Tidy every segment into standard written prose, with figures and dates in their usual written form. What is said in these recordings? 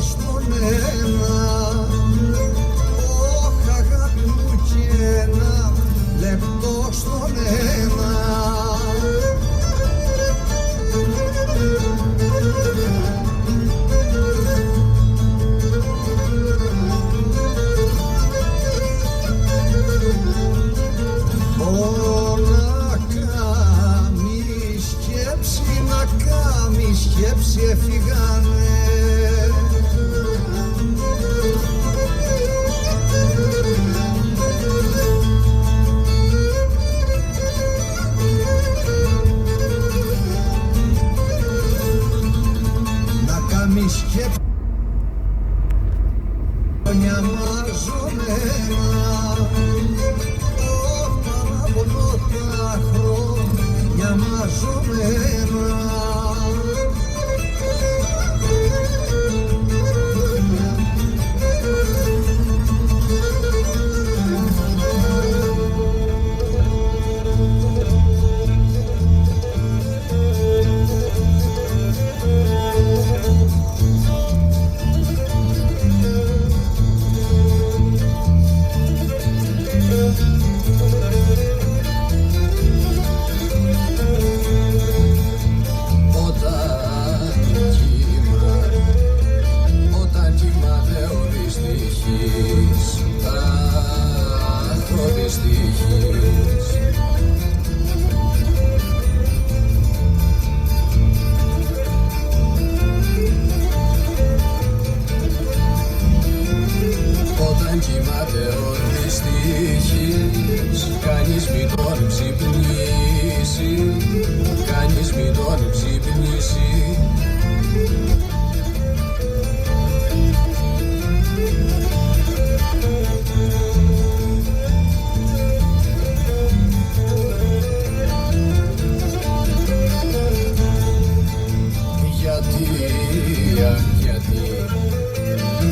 στον ένα. Ωχ, αγάπη μου, κι ένα λεπτό στον ένα. Σκέψη έφυγανε. Να κάνει σκέψη χρόνια μαζωμένα. Ωχ, παραπονώ τα χρόνια μαζωμένα. Όταν κοιμάται ο δυστύχης, κανείς μη τον ξυπνήσει, κανείς μη τον ξυπνήσει.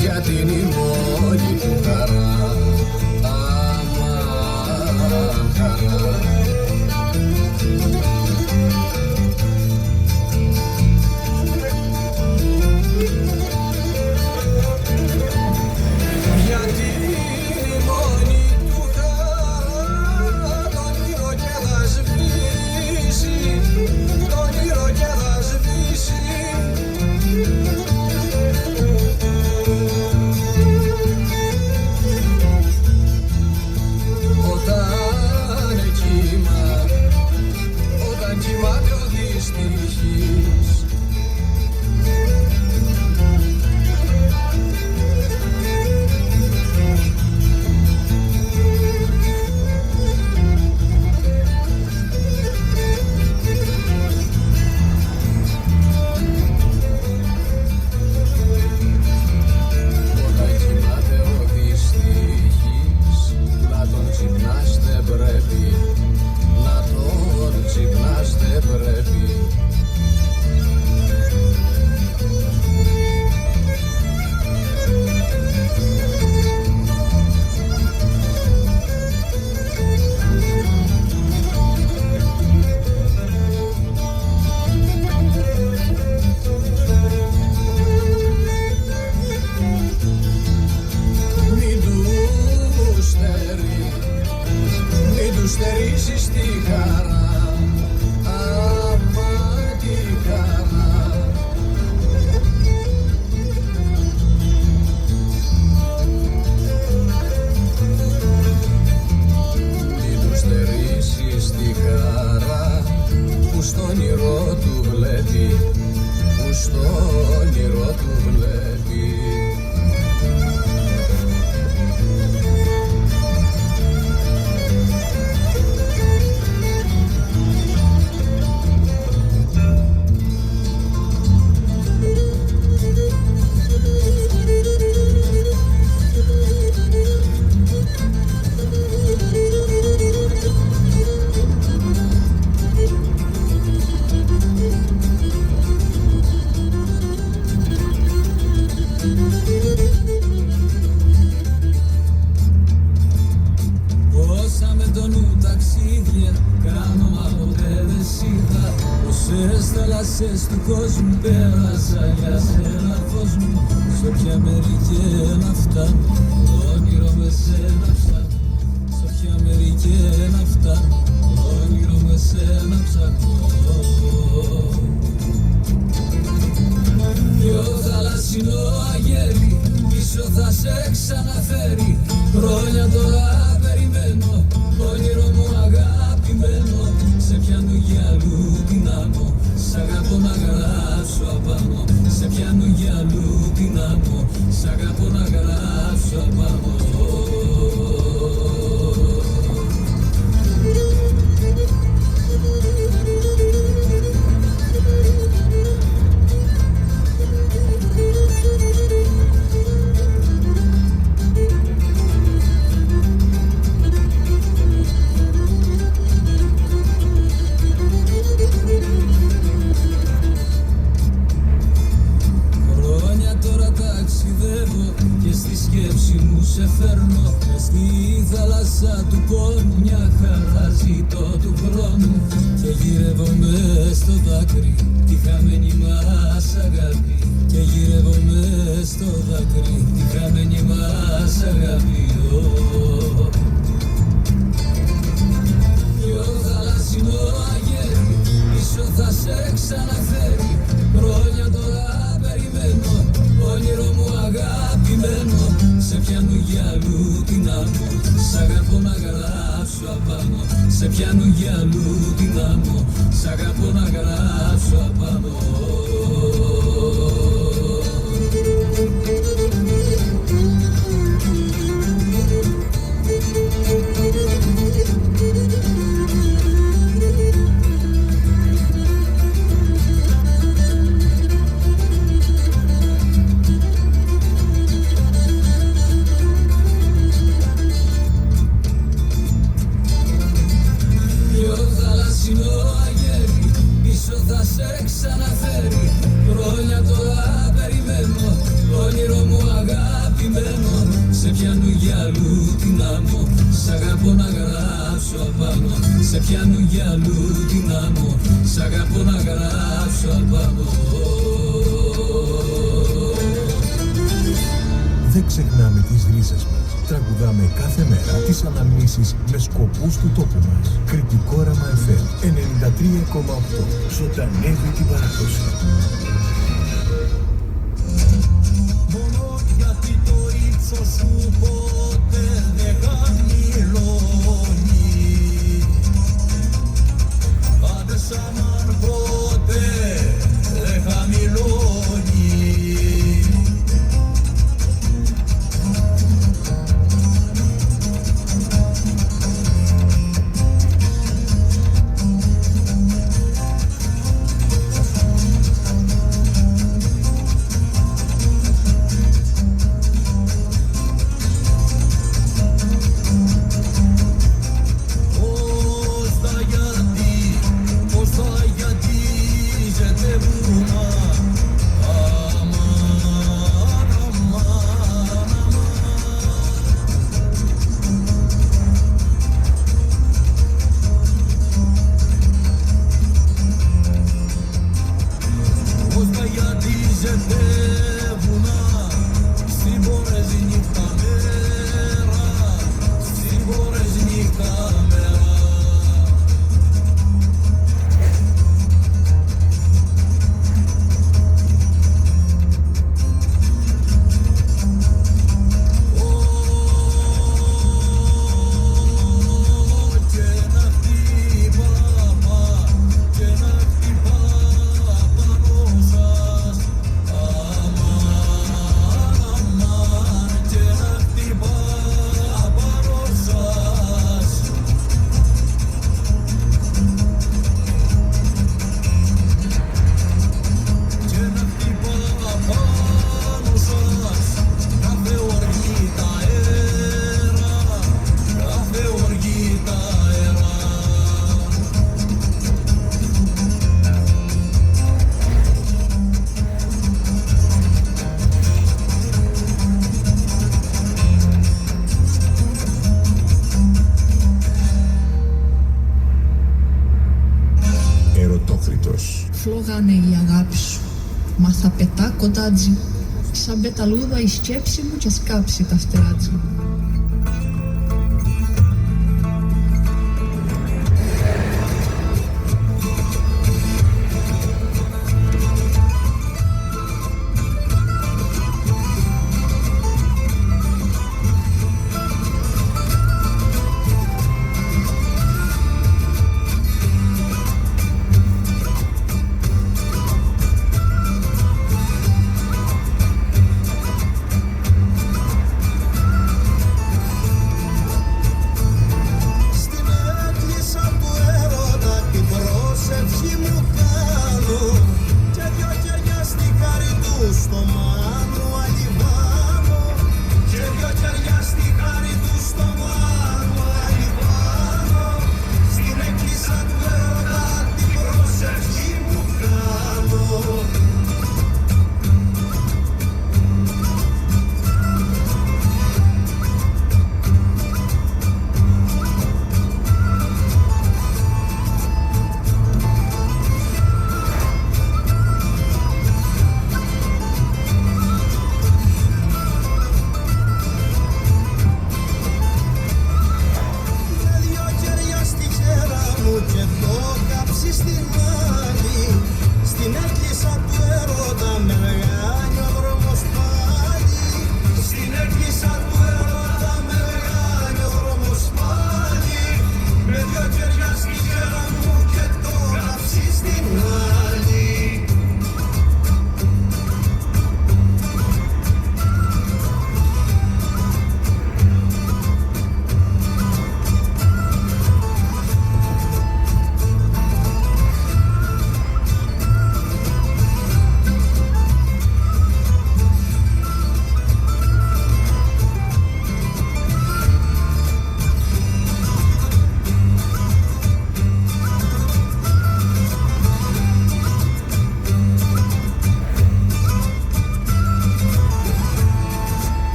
Γιατί είναι η μόνη του χαρά, αμάν χαρά. Γιατί είναι η μόνη του χαρά, το όνειρο και θα σβήσει, το όνειρο και θα σβήσει. Όταν κοιμάται ο δυστυχής, να τον ξυπνάς δεν πρέπει, να τον ξυπνάς δεν πρέπει. Μην του στερήσεις τη χαρά, άμα τη χαρά. Μην του στερήσεις τη χαρά που στο όνειρο του βλέπει, που στο όνειρο του βλέπει. Πόσες θάλασσες του κόσμου πέρασα για σένα φως μου. σε ποια μερική να φτάνω, όνειρο με σένα ψάχνω. Σε ποια μερική να φτάνω, όνειρο με σένα ψάχνω. Πιο θαλασσινό αγέρι, πίσω θα σε ξαναφέρει. Χρόνια τώρα περιμένω, όνειρο μου αγαπημένο. Σε πιάνω για αλλού την άμμο, σ' αγαπώ να γράψω απάνω. Σε πιάνω για αλλού την άμμο, σ' αγαπώ να γράψω απάνω. Σε φέρνω μες στη θάλασσα του πόνου, μια χαρά ζητώ του χρόνου και γυρεύομαι στο δάκρυ τη χαμένη μας αγάπη. Και γυρεύομαι στο δάκρυ τη χαμένη μας αγάπη. Πιο θαλασσινό αγέρι, πίσω θα σε ξαναφέρει. Χρόνια τώρα περιμένω, όνειρο μου αγαπημένο. Σε πιάνω για αλλού την άμμο, σ' αγαπώ να γράψω απάνω. Σε πιάνω για αλλού την άμμο, σ' αγαπώ να γράψω απάνω. Σε πιάνω για αλλού την άμμο, σ' αγαπώ να γράψω απάνω. Δεν ξεχνάμε τις ρίζες μας. Τραγουδάμε κάθε μέρα τις αναμνήσεις με σκοπούς του τόπου μας. Κρητικό Ράμα FM 93,8. Ζωντανεύει την παράδοση. Μόνο γιατί το ύψος σου ποτέ δεν χαμηλώνει. Άντε σαν αν ποτέ δεν χαμηλώνει. Φλόγανε η αγάπη σου, μα θα πετά κοντάτζι σαν πεταλούδα η σκέψη μου και σκάψει τα φτερά της μου.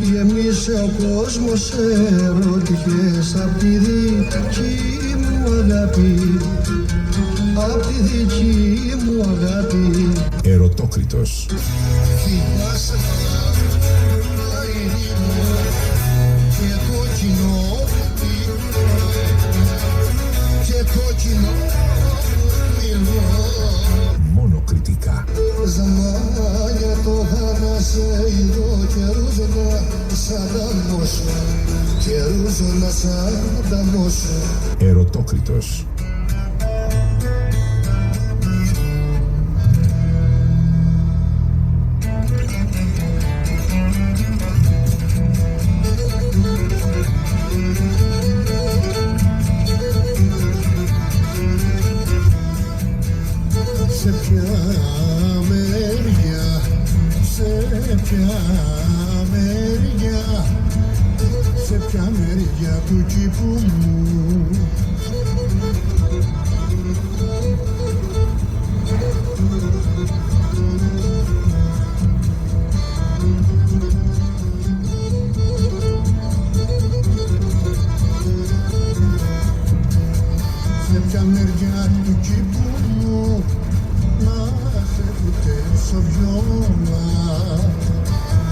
Γεμίσε ο κόσμος ερωτικές απ' τη δική μου αγάπη, απ' τη δική μου αγάπη. Ερωτόκριτος. Θυμάσαι και κόκκινο και κόκκινο μήλο. Μόνο κριτικά. Ζαμάνια το χάνασε είδω καιρούζωνα σαν τα μόσο, καιρούζωνα σαν τα μόσο. Ερωτόκριτος. Σε ποια μεριά, σε ποια μεριά, σε ποια μεριά του κήπου μου σε ποια μεριά του κήπου μου να σε βουτέψω βιόλα,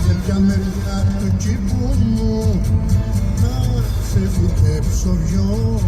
σε ποια μεριά του κήπου μου να σε βουτέψω βιόλα.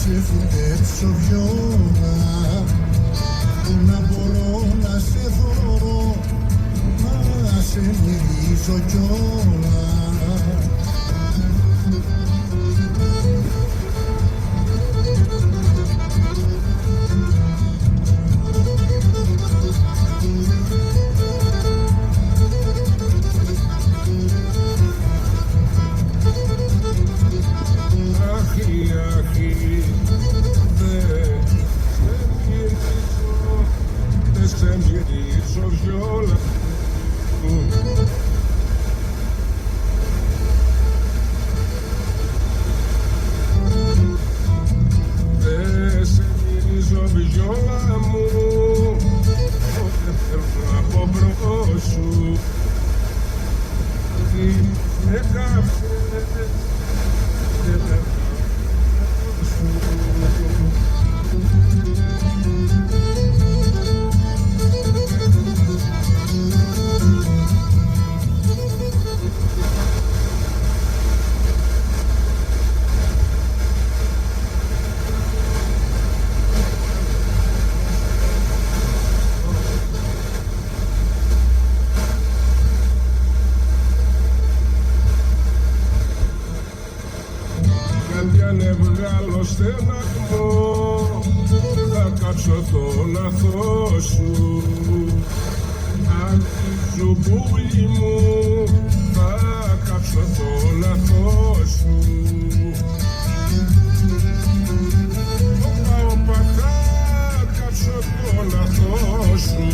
σε φυτέψω βιόλα, που να μπορώ να σε θωρώ, να σε μυρίζω κιόλα. Σε μυρίζω βιόλα. Σε μυρίζω βιόλα μου, όποτε θέλω από μπρος σου. Τι με κάψες και με κάψες σου. Γιατί αν βγάλω στεναγμό, θα κάψω τον αθώο σου. Αν σου πουλί μου, θα κάψω τον αθώο σου. Όπα, θα κάψω τον αθώο σου.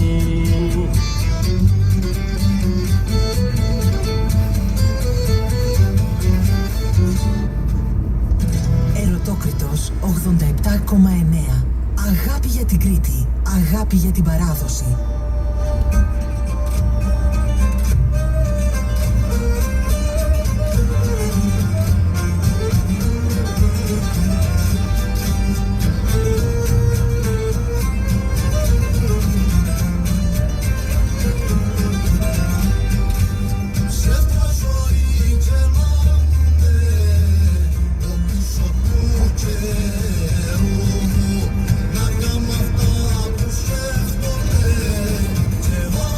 Ερωτόκριτος 87,9. Αγάπη για την Κρήτη. Αγάπη για την παράδοση. Να κάνω αυτά που σκέφτομαι, εγώ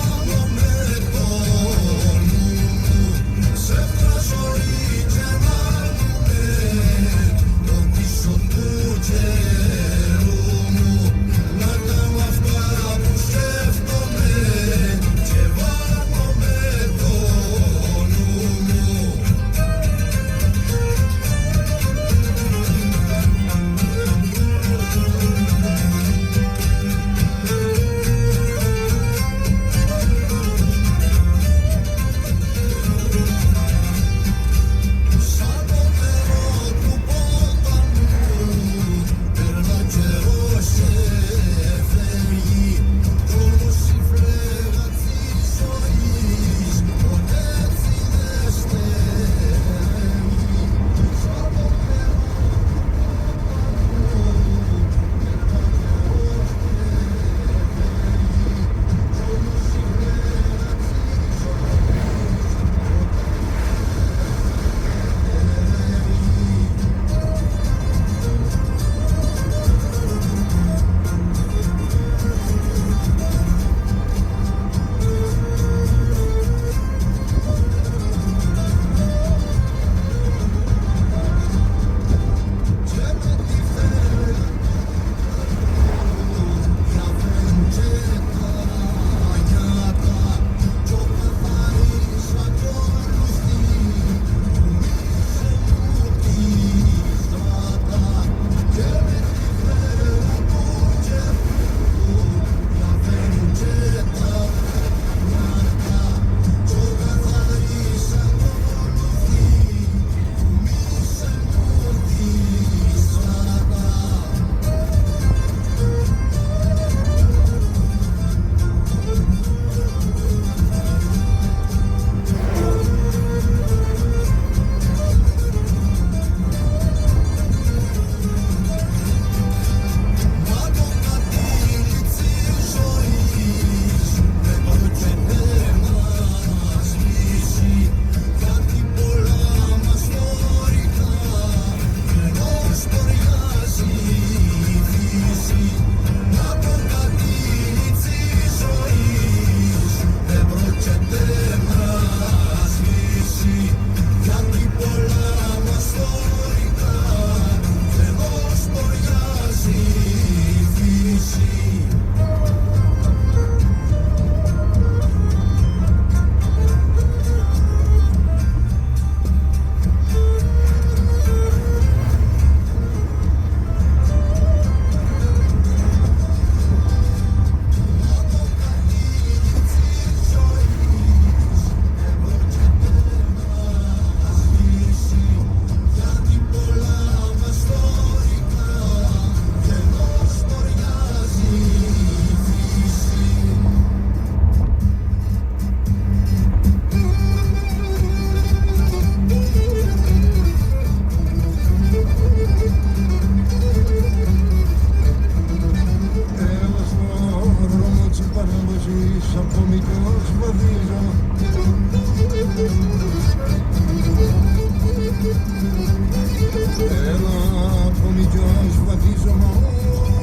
ηλικιός βαδίζω, μα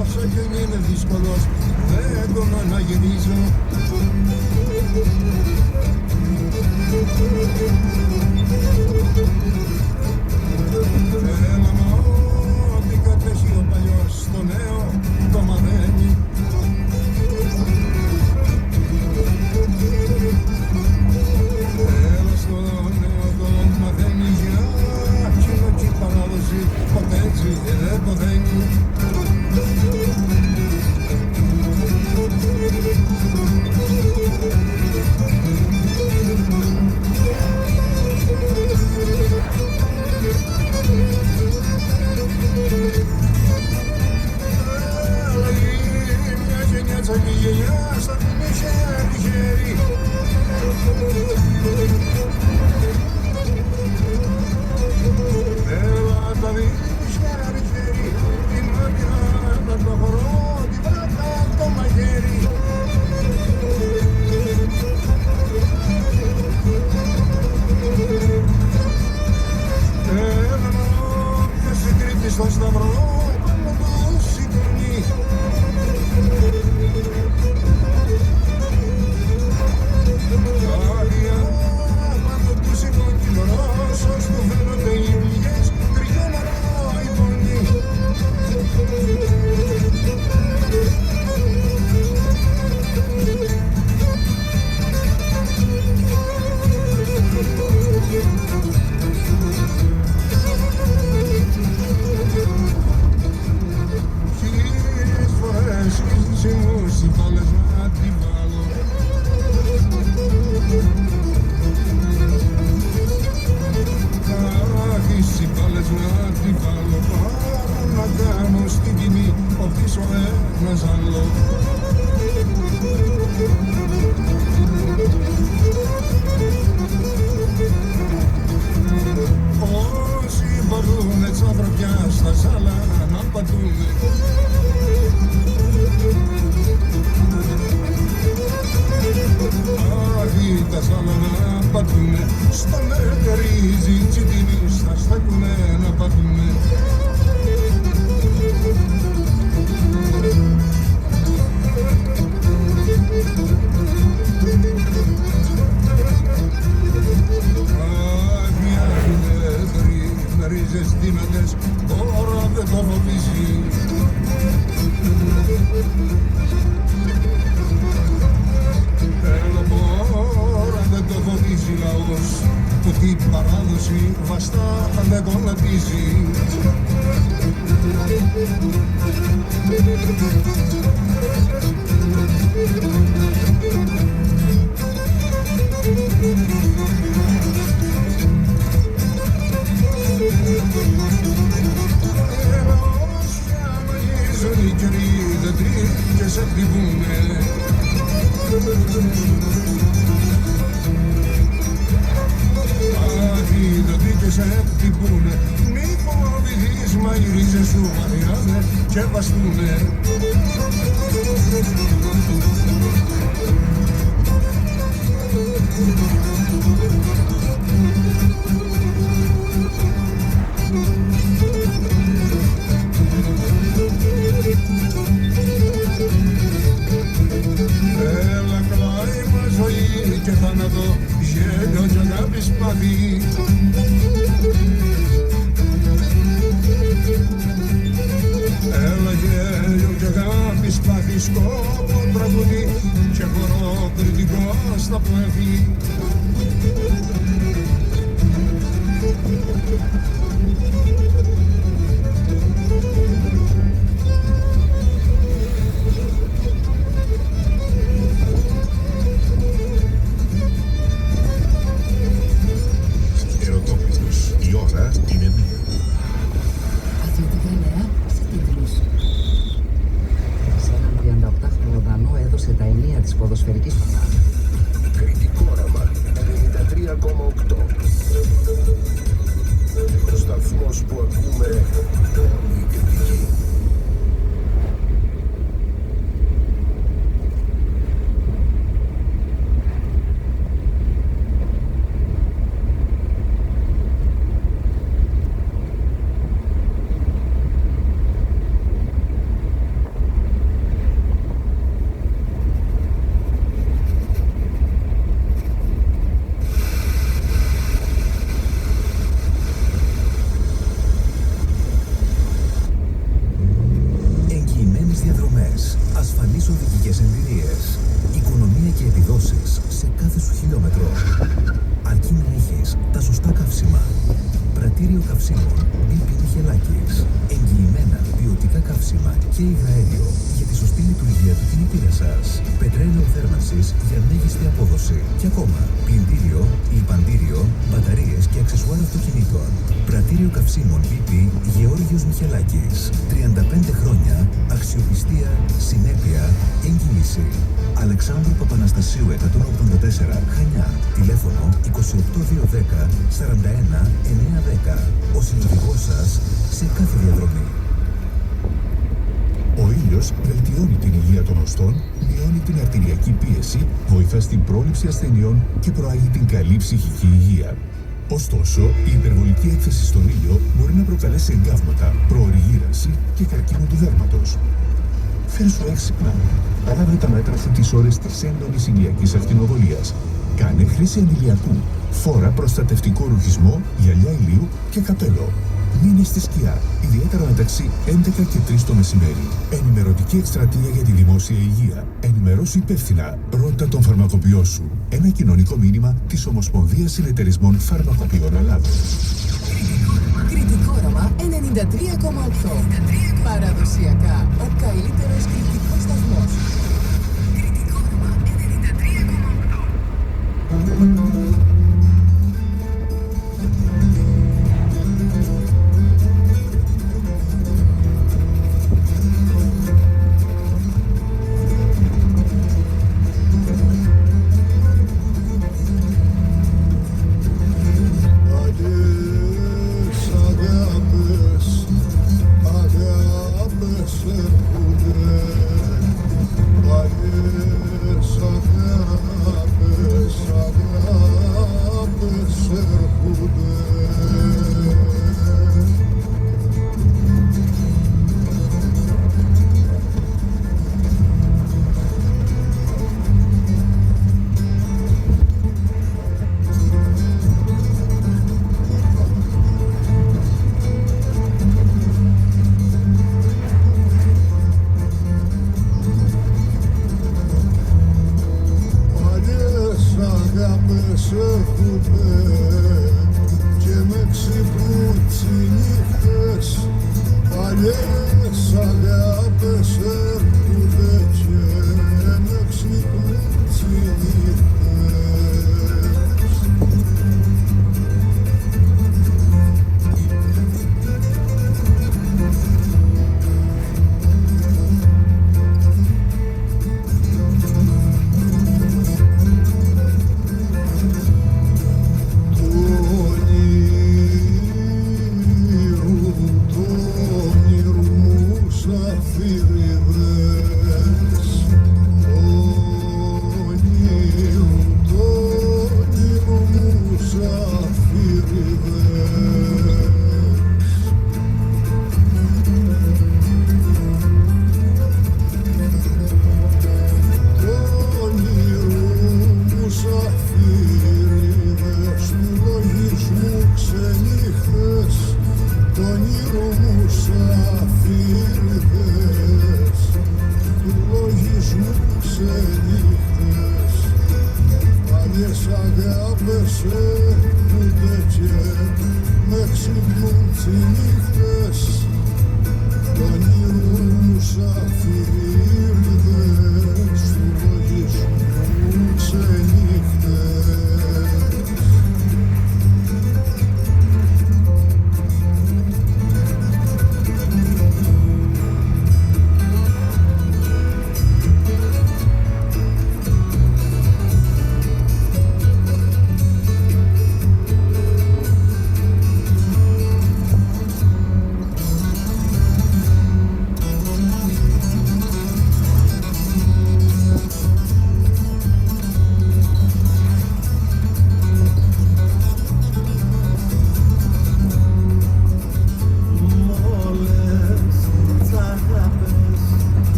όσο κι αν είναι δύσκολος δεν τον αναγυρίζω. Έλα μα ό,τι κατέχει ο παλιός στο νέο το μαθαίνει. Έλα στο νέο το μαθαίνει για κοινωνική παράδοση, ποτέ έτσι δεν ποθαίνει. Μια γενιά τσακή γενιά στα την είχε τυχερή. Έλα τα δεις αριστερή, την άπειρα τα προχωρώ, την βράτα το μαχαίρι. Έλα ποιος η τρίτη στον σταυρό, πάνω του σηκώνει. Άδεια πάνω του σηκώνει μωρόσος, του φαίνονται οι πληγές, τριό μωρό η φωνή. Χίλιες φορές οι μουσικάλες να τη βάλω. Αχ, οι σιπάλες να τη βάλω, πάνω να κάνω στην τιμή, ο πίσω ένας άλλο. Όσοι μπορούνε τσαδροπιά στα ζάλα να πατούνε. Αχ, τα ζάλα να πατούνε, στο μετερίζει τσιτινί, στα στέκουνε να πατούνε. Με ρίζες δύνατες, τώρα δεν το φοβίζει. Έλα τώρα δεν το φοβίζει λαός, που την παράδοση βαστά δεν τον αντίζει. Έλα όσοι αμαγίζουν οι καιροί δεν και σε χτυπούνε. Αχ, οι δοντοί και σε χτυπούνε, μη φοβηθείς μα οι ρίζες σου μαριάνε και βαστούνε. Έλα κλάιμα ζωή και θάνατο, γέλιο κι αγάπη σπαθή. Έλα γέλιο κι αγάπη Πρατήριο καυσίμων BP Μιχελάκης. Εγγυημένα ποιοτικά καύσιμα και υγραέριο για τη σωστή λειτουργία του κινητήρα σας. Πετρέλαιο θέρμανσης για μέγιστη απόδοση. Και ακόμα, πλυντήριο, λιπαντήριο, μπαταρίες και αξεσουάρ αυτοκινήτων. Πρατήριο καυσίμων BP Γεώργιος Μιχελάκης. 35 χρόνια αξιοπιστία, συνέπεια, εγγύηση. Αλεξάνδρου Παπαναστασίου 184, Χανιά. Τηλέφωνο 28210 41 910. Ο συνοδηγός σας σε κάθε διαδρομή. Ο ήλιος βελτιώνει την υγεία των οστών, μειώνει την αρτηριακή πίεση, βοηθά στην πρόληψη ασθενειών και προάγει την καλή ψυχική υγεία. Ωστόσο, η υπερβολική έκθεση στον ήλιο μπορεί να προκαλέσει εγκάβματα, προοριγύρανση και καρκίνο του δέρματος. Φέρσου έξυπνα. Έλαβε τα μέτρα σου τις ώρες της έντονης ηλιακής ακτινοβολίας. Κάνε χρήση αντιλιακού. Φόρα προστατευτικό ρουχισμό, γυαλιά ηλίου και καπέλο. Μείνε στη σκιά, ιδιαίτερα μεταξύ 11 και 3 το μεσημέρι. Ενημερωτική εκστρατεία για τη δημόσια υγεία. Ενημερώσου υπεύθυνα. Ρώτα τον φαρμακοποιό σου. Ένα κοινωνικό μήνυμα της Ομοσπονδίας Συνεταιρισμών Φαρμακοποιών Ελλάδος. Κρητικόραμα 93,8. Παραδοσιακά, ο καλύτερος κριτικός σταθμός. Κρητικόραμα 93,8.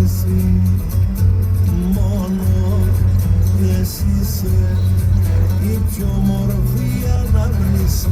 ανάμνηση, μόνο εσύ είσαι η πιο όμορφη ανάμνηση.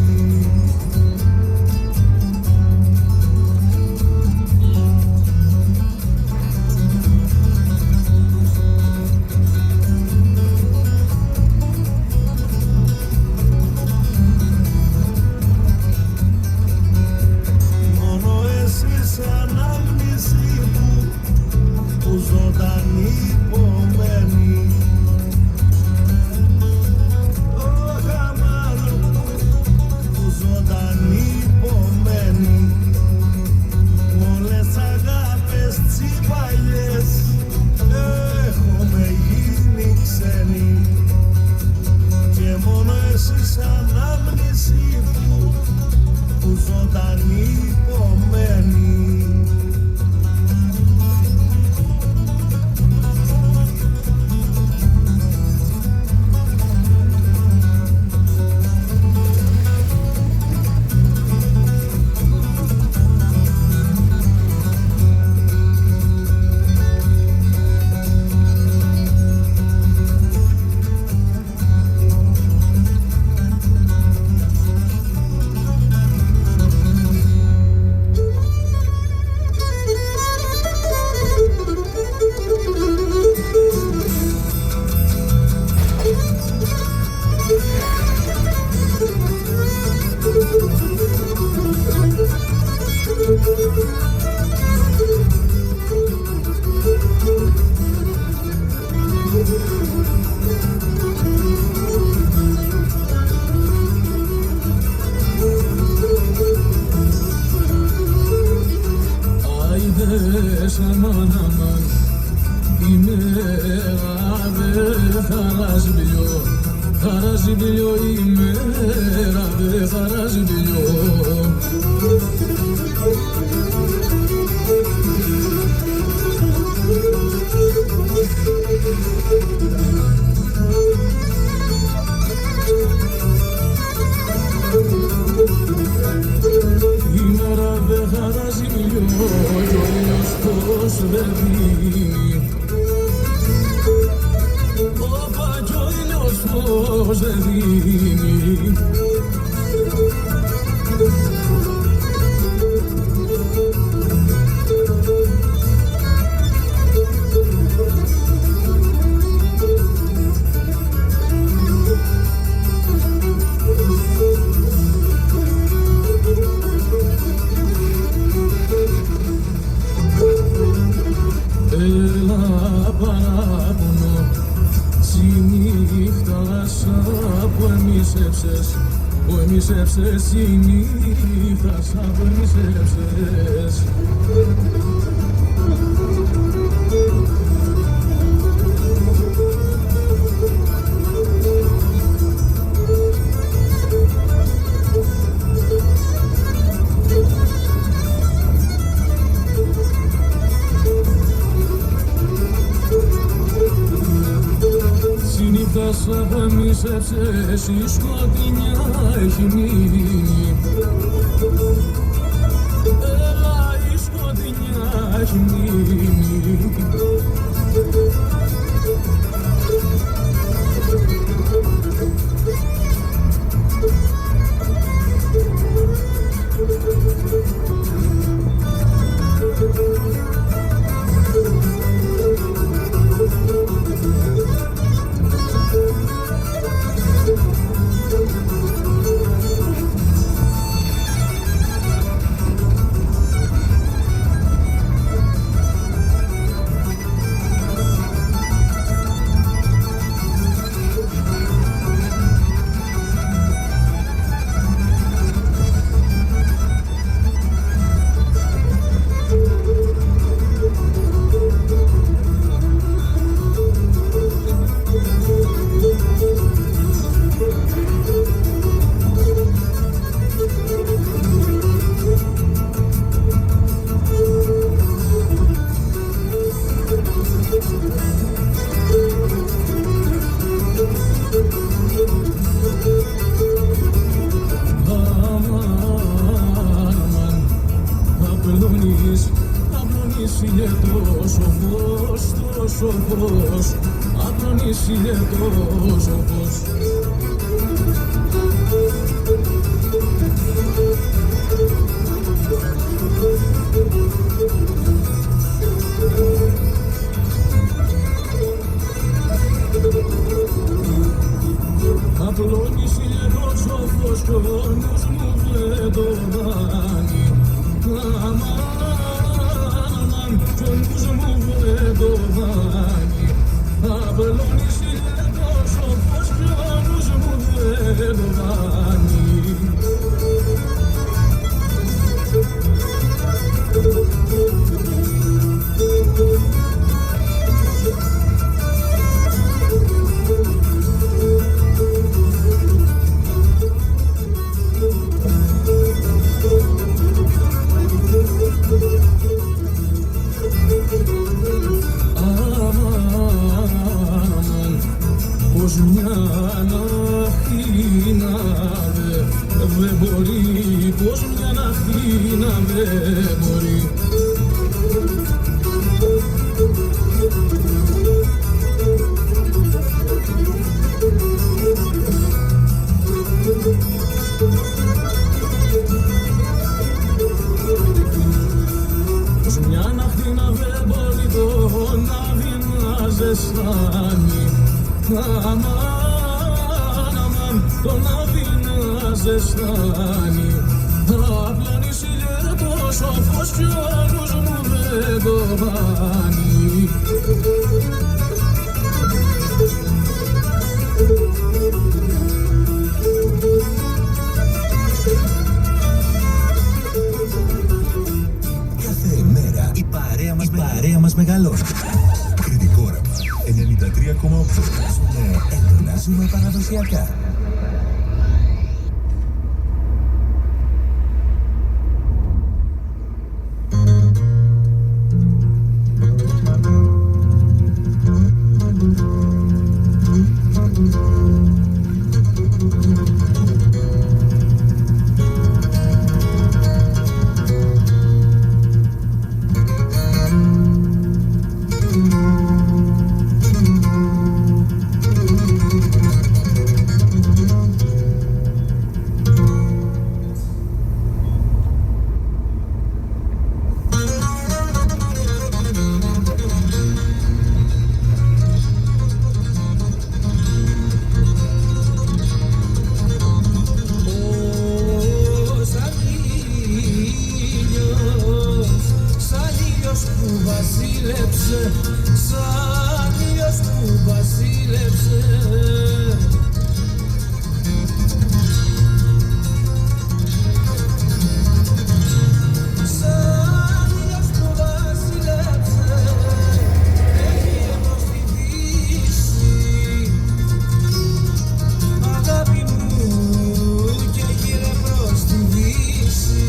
Aman aman imera ve faraz biliyor imera ve faraz biliyor. İmera ve faraz biliyor. Πώς δεν δίνει, ο πατζόλιος πώς δεν δίνει. Που εμισεύσες η νύχτα σαν που εμισεύσες. Συνήθως από εμισεύσες η σκοτεινιά έχει μείνει. Έλα η σκοτεινιά έχει μείνει. πρόσωπος, απλωνίσιλε τόσο φως. Απλώνισιλε τόσο φως κι ο νους μου δεν το δάνει. Αμάν, κι ο νους μου δεν το δάνει. Απλώνισιλε τόσο φως κι ο νους μου δεν το δάνει. Πως μια ναχτίνα δεν μπορεί, πως μια ναχτίνα δεν μπορεί. Πως μια ναχτίνα δεν μπορεί τον άδει να ζεστάνει. Αμάν, τον άδει να ζεστάνει. Απλώνισιλε τόσο φως κι ο νους μου δεν το βάνει. Κάθε μέρα η παρέα μας μεγαλώνει. Κριτικό όραμα 93,8. Ζούμε έντονα, ζούμε παραδοσιακά. Σαν ήλιος που βασίλεψε. Σαν ήλιος που βασίλεψε, έγινε προς τη δύση. Αγάπη μου και γύρε προς τη δύση.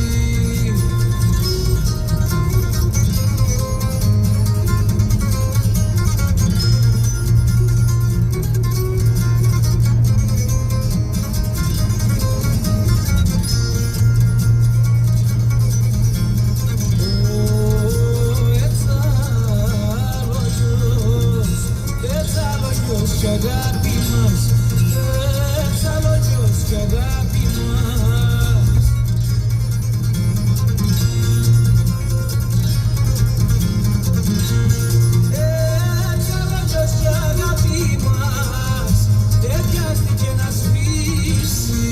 Κι αγάπη μας, εξαλόγιος κι αγάπη μας. Εξαλόγιος κι αγάπη μας, έπιαστηκε να σβήσει.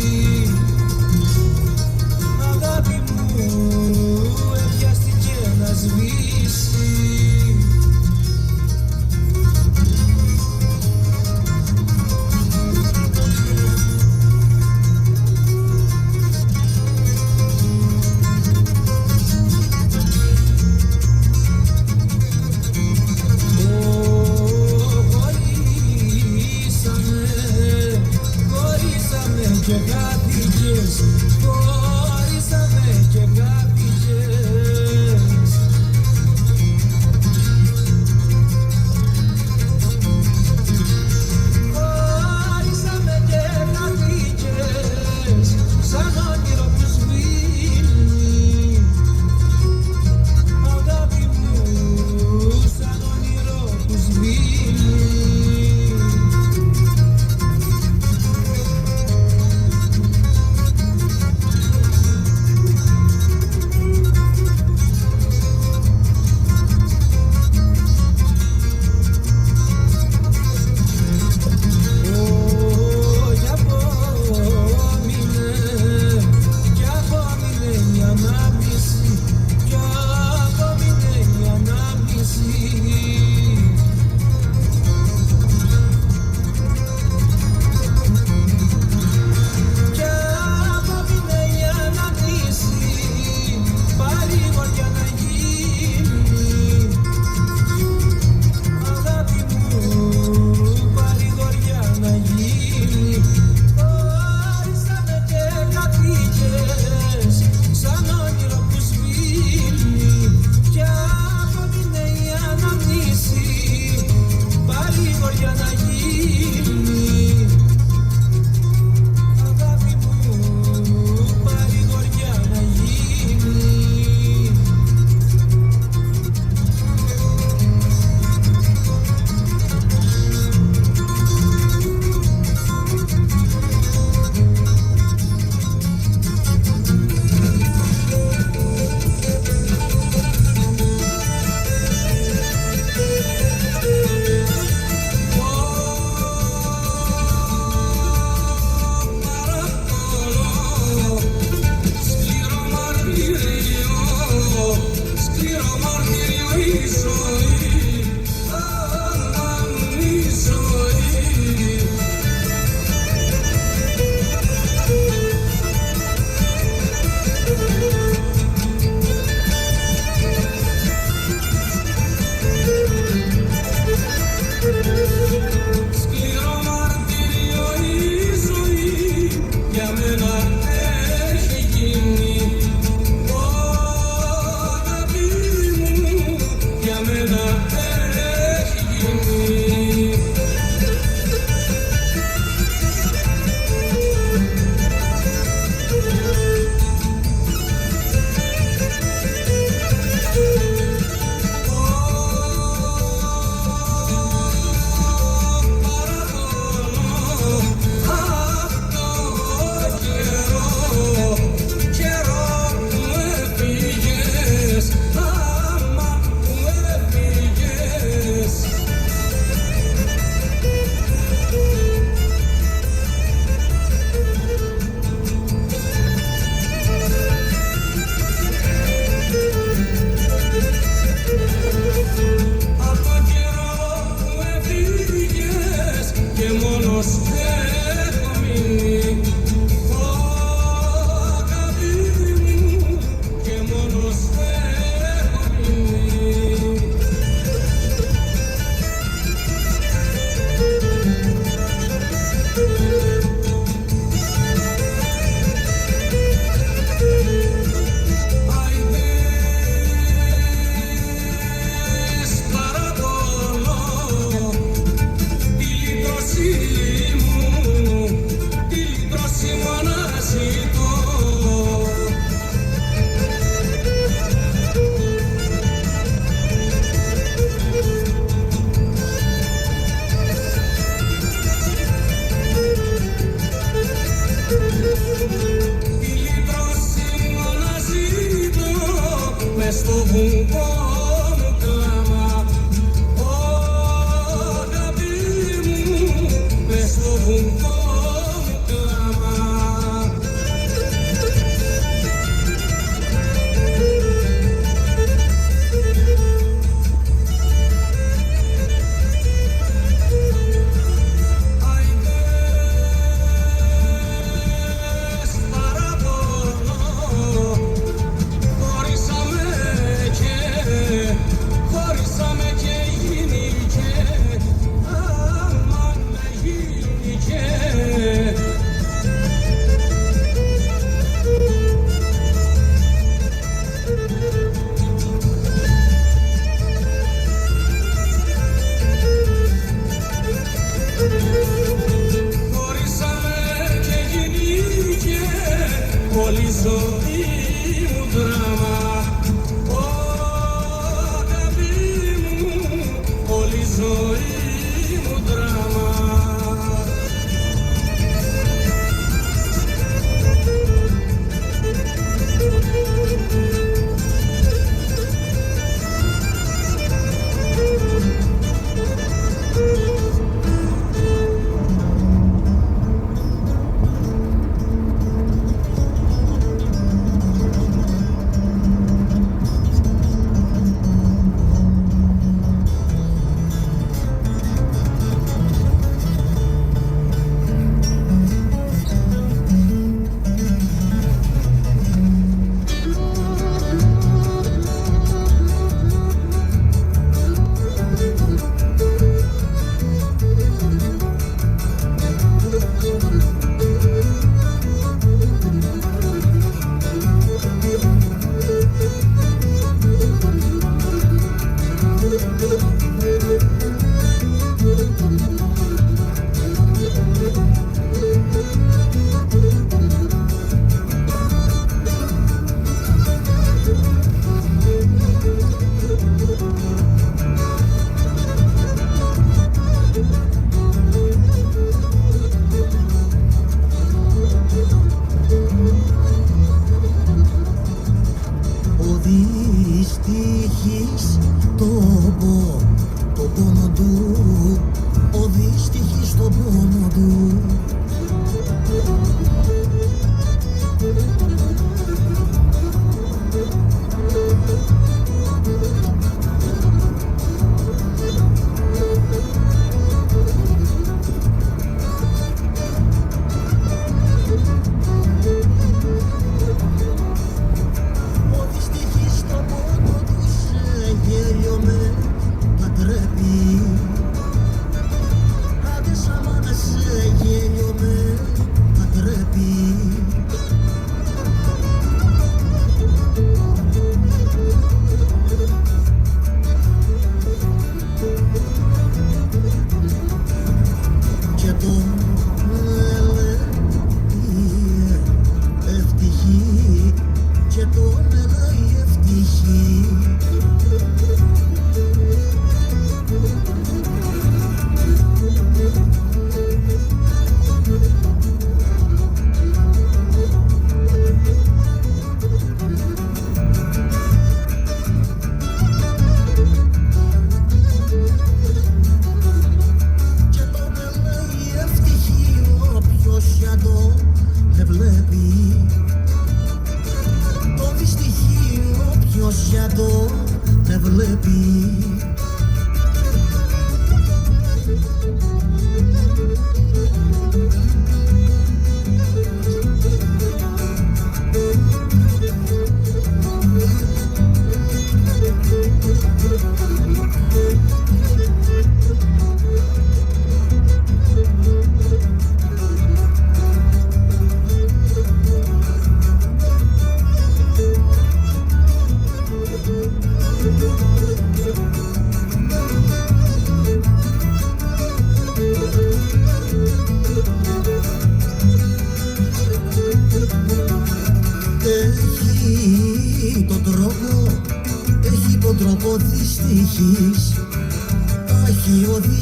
Αγάπη μου, έπιαστηκε να σβήσει.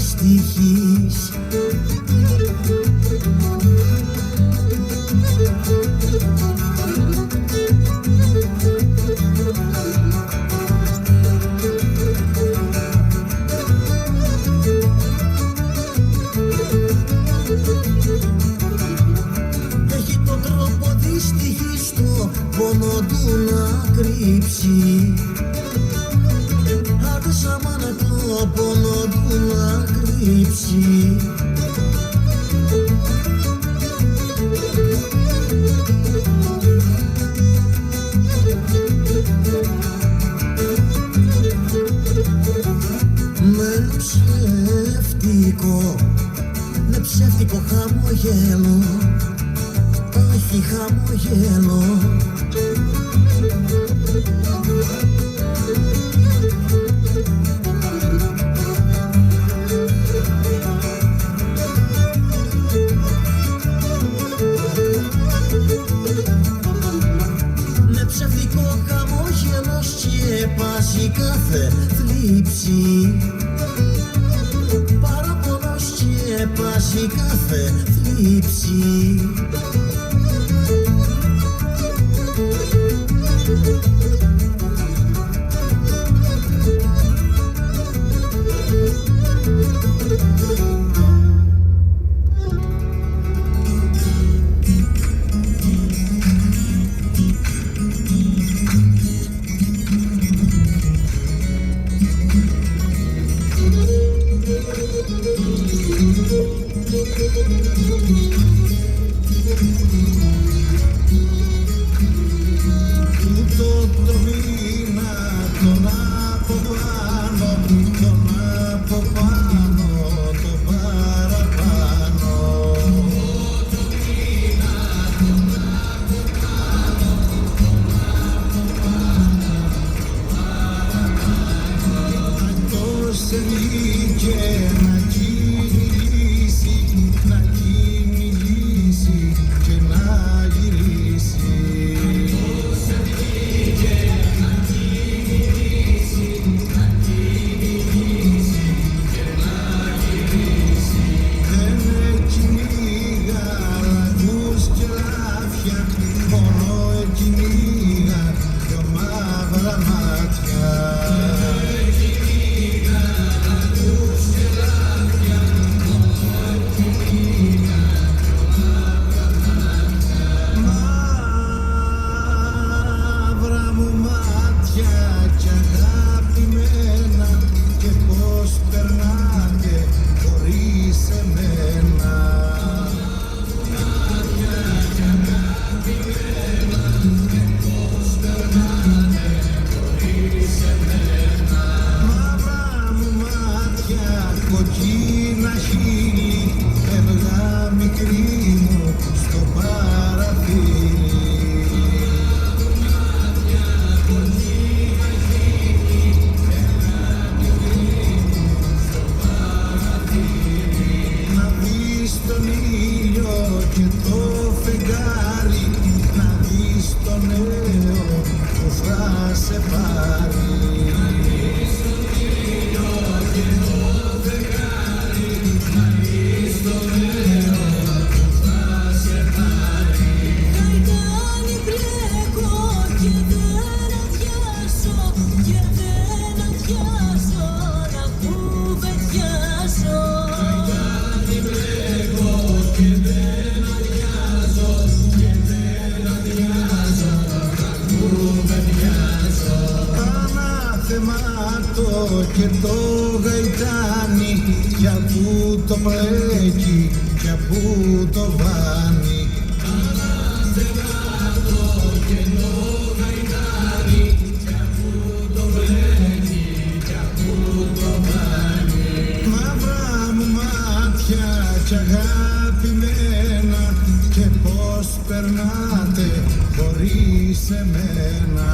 δυστυχής. Έχει τον τρόπο δυστυχής το πόνο του να κρύψει. Άντε σαμά να το πόνο του να κρύψει. Με ψεύτικο χαμογέλο, όχι χαμογέλο. Με ψεύτικο χαμογέλο σκεπάζει κάθε θλίψη. Σκεπάζει κάθε θλίψη. Και το γαϊτάνι, για που το πλέκει, για που το βάνει. Αναθεμάτο και το γαϊτάνι, για που το πλέκει, για που το βάνει. Μαύρα μου μάτια κι αγαπημένα, και πως περνάτε χωρίς εμένα.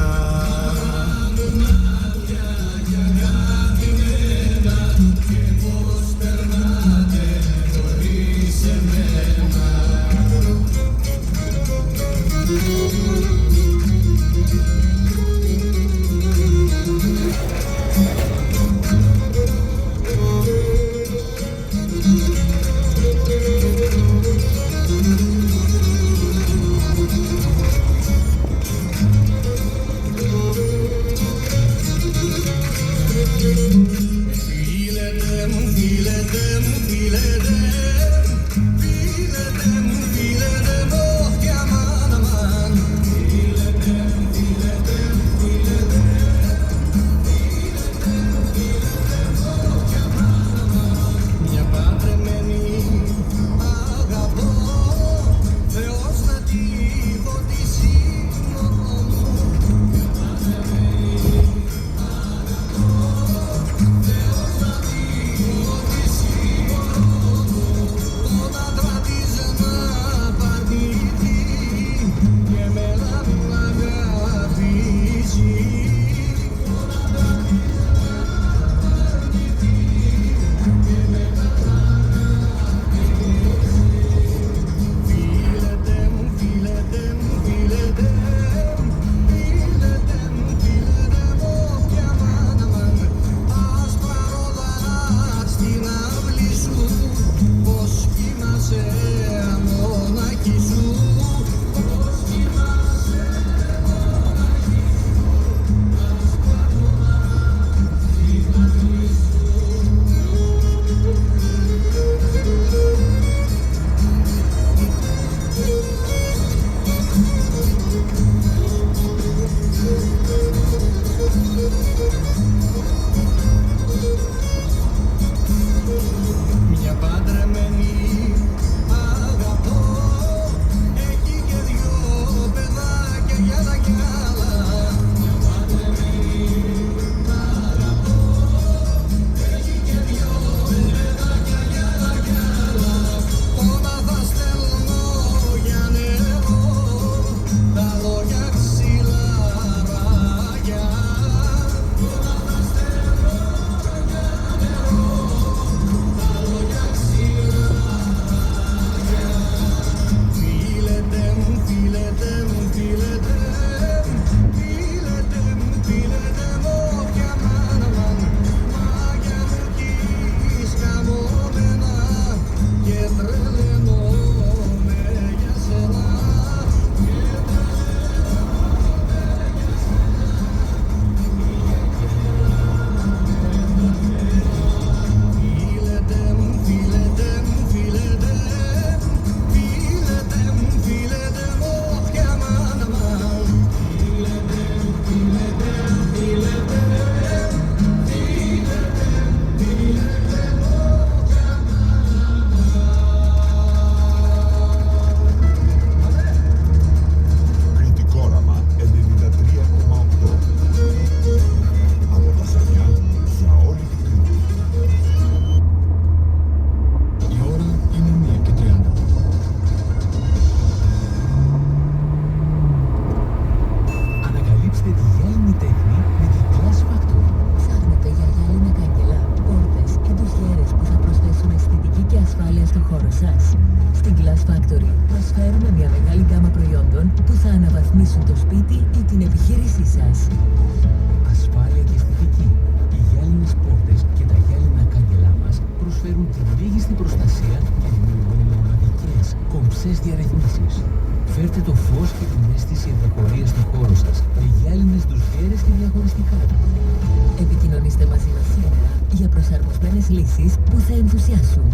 Λύσεις που θα ενθουσιάσουν.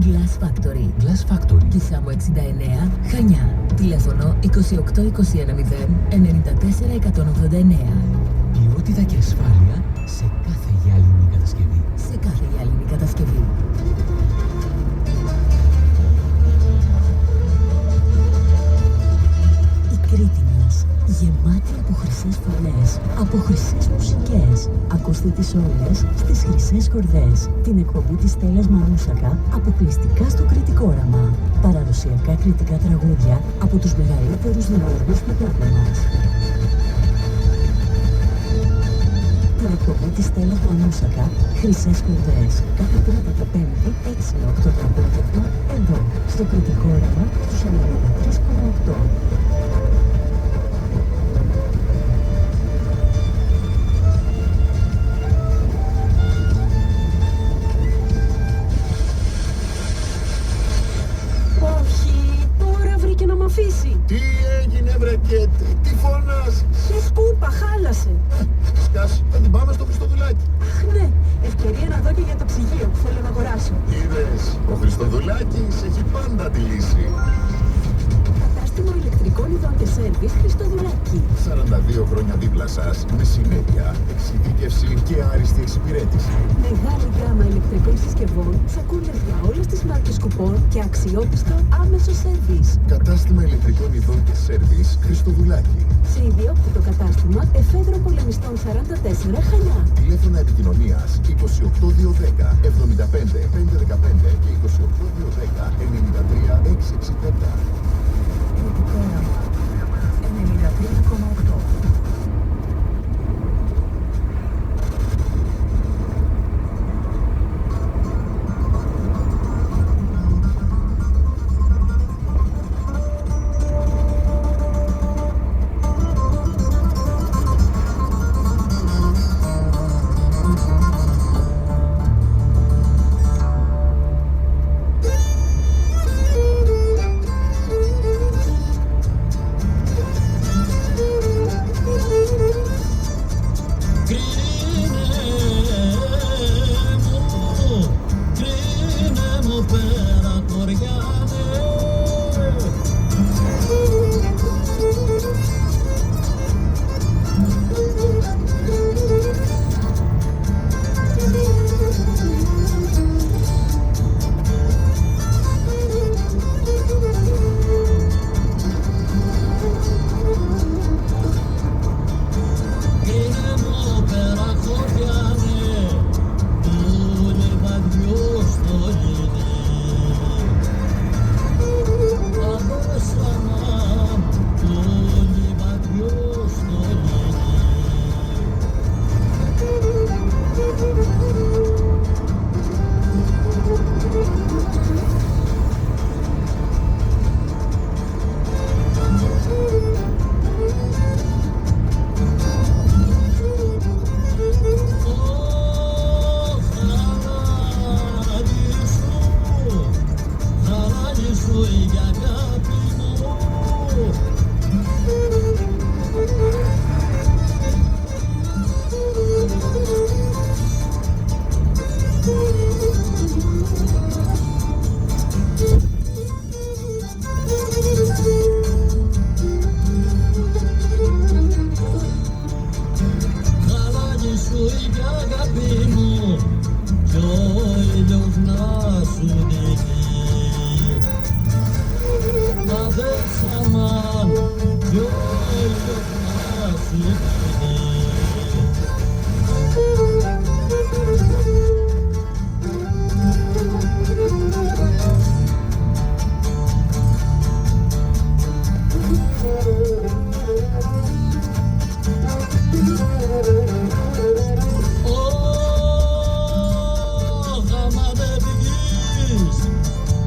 Glass Factory. Glass Factory. Κισάμο 69, Χανιά. Τηλέφωνο 28 21 0 94 189. Ποιότητα και ασφάλεια σε κάθε γυάλινη κατασκευή. Σε κάθε γυάλινη κατασκευή. Η Κρήτη μας, γεμάτη από χρυσές φωνές, από χρυσές μουσικές. Ακούστε τις όλες στις Χρυσές Χορδές. Την εκπομπή της Στέλλας Μαρούσακα, αποκλειστικά στο Κρητικό Όραμα. Παραδοσιακά κρητικά τραγούδια από τους μεγαλύτερους δημιουργούς του τόπου μας. Την εκπομπή της Στέλλας Μαρούσακα, Χρυσές Χορδές. Κάθε Τρίτη και Πέμπτη, 6 με 8 το απόγευμα, εδώ, στο Κρητικό Όραμα, στους 93,8. Τι έγινε βρε και τι φωνάζεις? Σε σκούπα, χάλασε. Σκάσει, θα την πάμε στο Χριστοδουλάκι. Αχ ναι, ευκαιρία να δω και για το ψυγείο που θέλω να αγοράσω. Χριστοδουλάκης έχει πάντα τη λύση. Κατάστημα ηλεκτρικών ειδών και σέρβις Χριστοδουλάκη. 42 χρόνια δίπλα σας, με συνέπεια, εξειδίκευση και άριστη εξυπηρέτηση. Μεγάλη γκάμα ηλεκτρικών συσκευών, σακούλες για όλες τις μάρκες κουπών και αξιόπιστο άμεσο σέρβις. Κατάστημα ηλεκτρικών ειδών και σέρβις Χριστοδουλάκη. Σε ιδιόκτητο κατάστημα Εφέδρο Πολεμιστών 44 Χανιά. Τηλέφωνα επικοινωνίας 28210 75 515 και 28210 93 667. Κριτικό όραμα 93,8.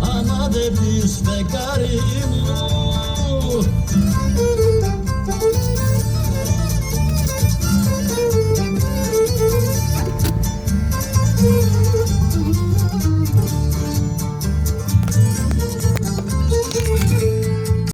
Άμα δεν πεις,